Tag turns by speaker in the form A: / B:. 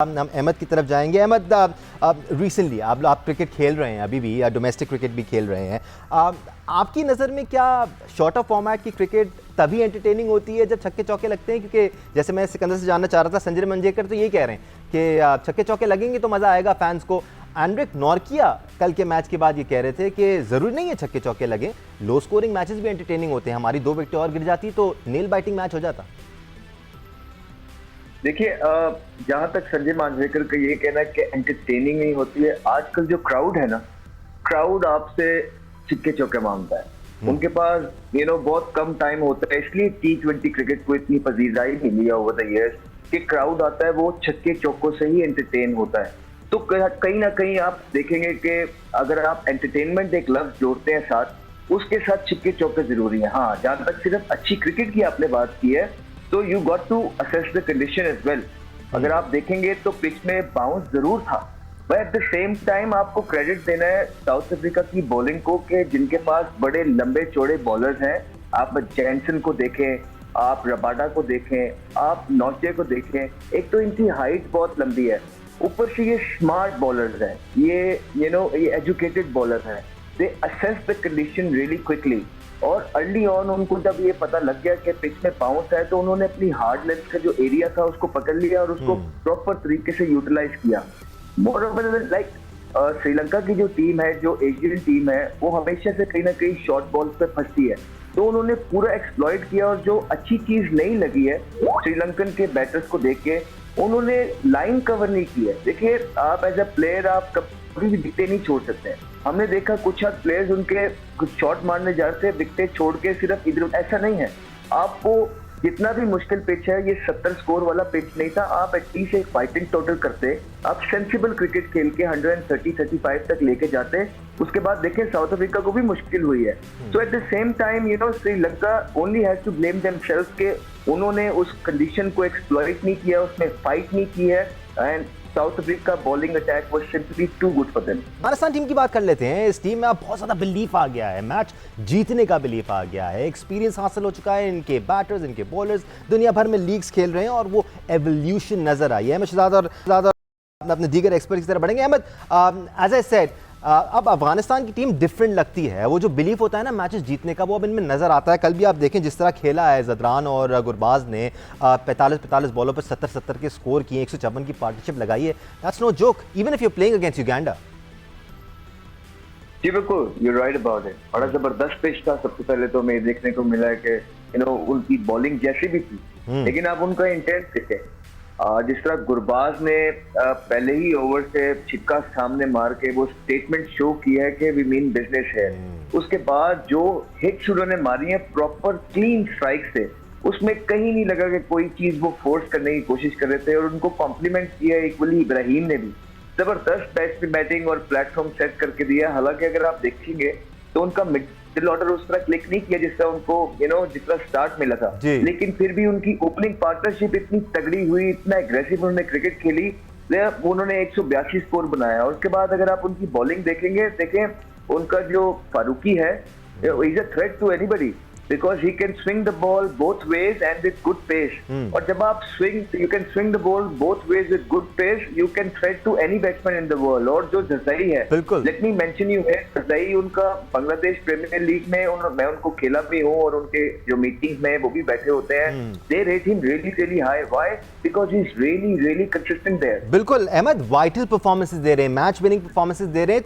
A: हम अहमद की तरफ जाएंगे। अहमद, रिसेंटली आप क्रिकेट खेल रहे हैं, अभी भी डोमेस्टिक क्रिकेट भी खेल रहे हैं। आपकी नज़र में क्या शॉर्टर फॉर्मेट की क्रिकेट तभी एंटरटेनिंग होती है जब छक्के चौके लगते हैं? क्योंकि जैसे मैं सिकंदर से जानना चाह रहा था, संजय मंजेकर तो यही कह रहे हैं कि छक्के चौके लगेंगे तो मज़ा आएगा फैंस को। एंड्रिक नॉर्किया कल के मैच के बाद ये कह रहे थे कि ज़रूरी नहीं है छक्के चौके लगें, लो स्कोरिंग मैचेस भी एंटरटेनिंग होते हैं, हमारी 2 विकेटें और गिर जाती तो नेल बाइटिंग मैच हो जाता।
B: देखिए, जहां तक संजय मांजरेकर का ये कहना है कि एंटरटेनिंग नहीं होती है, आजकल जो क्राउड है ना, क्राउड आपसे छक्के चौके मांगता है। उनके पास बहुत कम टाइम होता है, इसलिए T20 क्रिकेट को इतनी पजीराई मिली है ओवर द इयर्स कि क्राउड आता है वो छक्के चौकों से ही एंटरटेन होता है। तो कहीं ना कहीं आप देखेंगे कि अगर आप एंटरटेनमेंट एक लफ्ज जोड़ते हैं साथ, उसके साथ छक्के चौके जरूरी है। हाँ, जहां तक सिर्फ अच्छी क्रिकेट की आपने बात की है तो you got to assess the condition as well. अगर आप देखेंगे तो पिच में बाउंस जरूर था, but at the same time आपको क्रेडिट देना है साउथ अफ्रीका की बॉलिंग को कि जिनके पास बड़े लंबे चौड़े बॉलर्स हैं। आप जैनसन को देखें, आप रबाडा को देखें, आप नौचे को देखें, एक तो इनकी हाइट बहुत लंबी है, ऊपर से ये स्मार्ट बॉलर्स हैं, ये एजुकेटेड बॉलर हैं। They assess the condition really quickly, और अर्ली ऑन उनको जब ये पता लग गया कि पिच में बाउंस है तो उन्होंने अपनी हार्ड लेंथ का जो एरिया था उसको पकड़ लिया और उसको प्रॉपर तरीके से यूटिलाइज किया। मोरओवर लाइक श्रीलंका की जो टीम है, जो एशियन टीम है, वो हमेशा से कहीं ना कहीं शॉर्ट बॉल्स पे फंसती है, तो उन्होंने पूरा एक्सप्लॉइट किया। और जो अच्छी चीज नहीं लगी है श्रीलंकन के बैटर्स को देख के, उन्होंने लाइन कवर नहीं की है। देखिए, आप एज अ प्लेयर आप कभी भी विकेट नहीं छोड़ सकते हैं। हमने देखा कुछ हद प्लेयर्स उनके कुछ शॉट मारने जाते हैं, विकेट छोड़ के सिर्फ इधर, ऐसा नहीं है। आपको जितना भी मुश्किल पिच है, ये 70 स्कोर वाला पिच नहीं था, आप एटलीस्ट एक फाइटिंग टोटल करते, आप सेंसिबल क्रिकेट खेल के 130-135 तक लेके जाते। उसके बाद देखें साउथ अफ्रीका को भी मुश्किल हुई है। So at the same time Sri Lanka only has to blame themselves के उन्होंने उस कंडीशन को एक्सप्लॉइट नहीं किया, उसमें फाइट नहीं की है, and South Africa bowling attack was simply too good for them.
A: Pakistan team की बात कर लेते हैं। इस टीम में अब बहुत ज़्यादा बिलीफ आ गया है, मैच जीतने का बिलीफ आ गया है, एक्सपीरियंस हासिल हो चुका है, इनके बैटर्स, इनके बॉलर्स दुनिया भर में लीग्स खेल रहे हैं और वो एवोल्यूशन नजर आई है। मैं अपने दीगर एक्सपर्ट की तरफ बढ़ेंगे। अहमद, एज आई सेड, अब अफगानिस्तान की टीम डिफरेंट लगती है, वो जो बिलीफ होता है ना मैचेस जीतने का, वो अब इनमें नजर आता है। कल भी आप देखें जिस तरह खेला है जदरान और गुरबाज ने, 45 बॉलों पर 70 के स्कोर किए, 154 की पार्टनरशिप लगाई है। That's no joke even if you playing against Uganda.
B: जी बिल्कुल, यू राइट अबाउट इट। बड़ा जबरदस्त पिच था। सबसे पहले तो हमें देखने को मिला है कि उनकी बॉलिंग जैसी भी थी, लेकिन आप उनका इंटेंट देखें। जिस तरह गुरबाज ने पहले ही ओवर से छिक्का सामने मार के वो स्टेटमेंट शो किया है कि वी मीन बिजनेस है। उसके बाद जो हिट्स उन्होंने मारी है प्रॉपर क्लीन स्ट्राइक से, उसमें कहीं नहीं लगा कि कोई चीज वो फोर्स करने की कोशिश कर रहे थे, और उनको कॉम्प्लीमेंट किया इक्वली इब्राहिम ने भी। जबरदस्त बैटिंग और प्लेटफॉर्म सेट करके दिया। हालांकि अगर आप देखेंगे तो उनका मिडिल ऑर्डर उस तरह क्लिक नहीं किया जिस तरह उनको जिस तरह स्टार्ट मिला था, लेकिन फिर भी उनकी ओपनिंग पार्टनरशिप इतनी तगड़ी हुई, इतना एग्रेसिव उन्होंने क्रिकेट खेली, उन्होंने 182 स्कोर बनाया। और उसके बाद अगर आप उनकी बॉलिंग देखें, उनका जो फारूकी है, is a threat to anybody because he can swing the ball both ways and with good pace. और जब आप you can swing the ball both ways with good pace, you can threat to any batsman in the world. और जो जज़ाई है, let me mention you है, जज़ाई उनका Bangladesh premiere league में मैं उनको खेला भी हूँ और उनके जो मीटिंग्स में वो भी बैठे होते हैं। They rate him really high. Why? Because he's really consistent there.
A: बिल्कुल अहमद, वाइटल परफॉर्मेंसेस दे रहे हैं, मैच विनिंग परफॉर्मेंसेस दे रहे हैं,